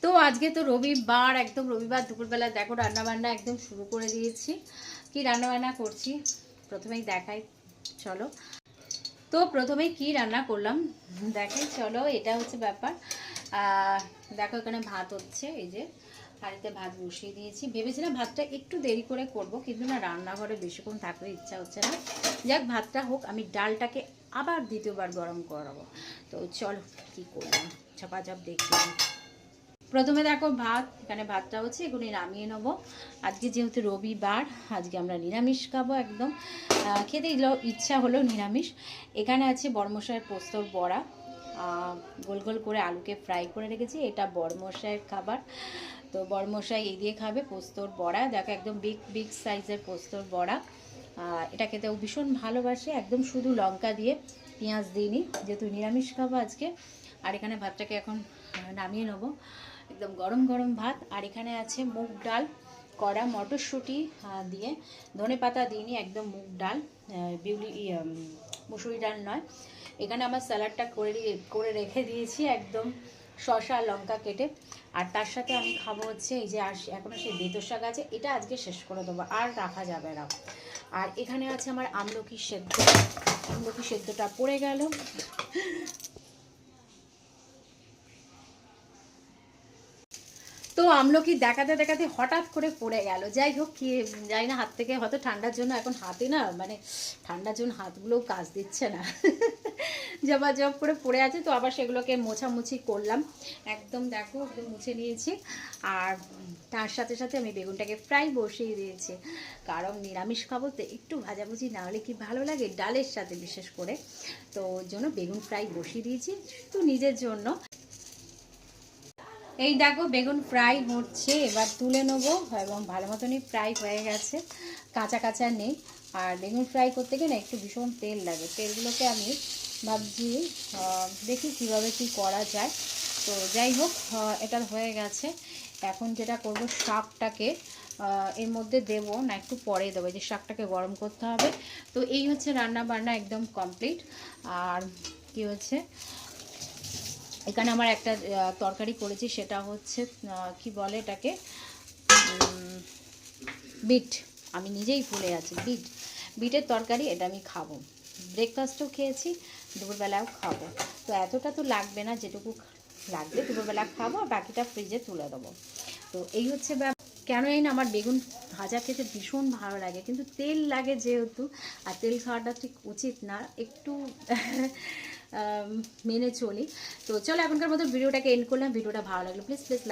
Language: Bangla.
তো আজকে তো রবিবার, একদম রবিবার দুপুরবেলা দেখো রান্নাবান্না একদম শুরু করে দিয়েছি। কি রান্নাবান্না করছি প্রথমেই দেখাই, চলো। তো প্রথমেই কি রান্না করলাম দেখাই, চলো। এটা হচ্ছে ব্যাপার। দেখো এখানে ভাত হচ্ছে, এই যে হাঁড়িতে ভাত বসিয়ে দিয়েছি। ভেবেছিলাম ভাতটা একটু দেরি করে করব, কিন্তু না, রান্নাঘরে বেশিক্ষণ থাকতে ইচ্ছা হচ্ছে না। যাক, ভাতটা হোক, আমি ডালটাকে আবার দ্বিতীয়বার গরম করাবো। তো চলো কি করলাম ঝপাঝপ দেখলাম। প্রথমে দেখো ভাত, এখানে ভাতটা হচ্ছে, এগুলি নামিয়ে নেবো। আজকে যেহেতু রবিবার, আজকে আমরা নিরামিষ খাবো একদম। খেতে ইচ্ছা হলো নিরামিষ। এখানে আছে বড়মশাইয়ের পোস্তর বড়া, গোল গোল করে আলুকে ফ্রাই করে রেখেছি, এটা বড়মশাইয়ের খাবার। তো বড়মশাই এই দিয়ে খাবে পোস্তর বড়া। দেখো একদম বিগ বিগ সাইজের পোস্তর বড়া। এটা খেতেও ভীষণ ভালোবাসে, একদম শুধু লঙ্কা দিয়ে, পেঁয়াজ দিইনি, যেহেতু নিরামিষ খাবো আজকে। আর এখানে ভাতটাকে এখন নামিয়ে নেবো, একদম গরম গরম ভাত। আর এখানে আছে মুগ ডাল কড়া, মটরশুঁটি দিয়ে, ধনে পাতা দিইনি, একদম মুগ ডাল, মুসুরি ডাল নয়। এখানে আমার স্যালাডটা করে রেখে দিয়েছি, একদম শসা লঙ্কা কেটে। আর তার সাথে আমি খাবো হচ্ছে এই যে এখনও সেই বেতো শাক আছে, এটা আজকে শেষ করে দেবো, আর রাখা যাবে না। আর এখানে আছে আমার আমলকি সেদ্ধ, আমলকি সেদ্ধটা পড়ে গেল। তো আমলকি দেখাতে দেখাতে হঠাৎ করে পড়ে গেল। যাই হোক, কি যাই না, হাত থেকে হয়তো ঠান্ডার জন্য এখন হাতে না, মানে ঠান্ডার জন্য হাতগুলোও কাজ দিচ্ছে না, জবাজব করে পড়ে আছে। তো আবার সেগুলোকে মোছামুছি করলাম, একদম দেখো একদম মুছে নিয়েছি। আর তার সাথে সাথে আমি বেগুনটাকে ফ্রাই বসিয়ে দিয়েছি, কারণ নিরামিষ খাবো তো একটু ভাজাভুজি না হলে কি ভালো লাগে, ডালের সাথে বিশেষ করে। তো ওর জন্য বেগুন ফ্রাই বসিয়ে দিয়েছি শুধু নিজের জন্য। এই দেখো বেগুন ফ্রাই হচ্ছে, এবার তুলে নেবো, এবং ভালো মতনই ফ্রাই হয়ে গেছে, কাঁচা কাঁচা নেই। আর বেগুন ফ্রাই করতে গেলে একটু ভীষণ তেল লাগে, তেলগুলোকে আমি ভাবছি দেখি কিভাবে কি করা যায়। তো যাই হোক, এটা হয়ে গেছে। এখন যেটা করব, শাকটাকে এর মধ্যে দেবো না, একটু পরে দেবো, যে শাকটাকে গরম করতে হবে। তো এই হচ্ছে রান্না বান্না একদম কমপ্লিট। আর কি হচ্ছে, এখানে আমার একটা তরকারি করেছি, সেটা হচ্ছে কি বলে এটাকে, বিট। আমি নিজেই ভুলে আছি, বিটের তরকারি, এটা আমি খাবো। ব্রেকফাস্টও খেয়েছি, দুপুরবেলাও খাবো। তো এতটা তো লাগবে না, যেটুকু লাগবে দুপুরবেলা খাবো, আর বাকিটা ফ্রিজে তুলে দেবো। তো এই হচ্ছে কেন এই না, আমার বেগুন ভাজা খেতে ভীষণ ভালো লাগে, কিন্তু তেল লাগে যেহেতু, আর তেল খাওয়াটা ঠিক উচিত না, একটু মেনে চলি। তো চলো, এখনকার মতো ভিডিওটাকে এন্ড করলাম। ভিডিওটা ভালো লাগলো প্লিজ লাইক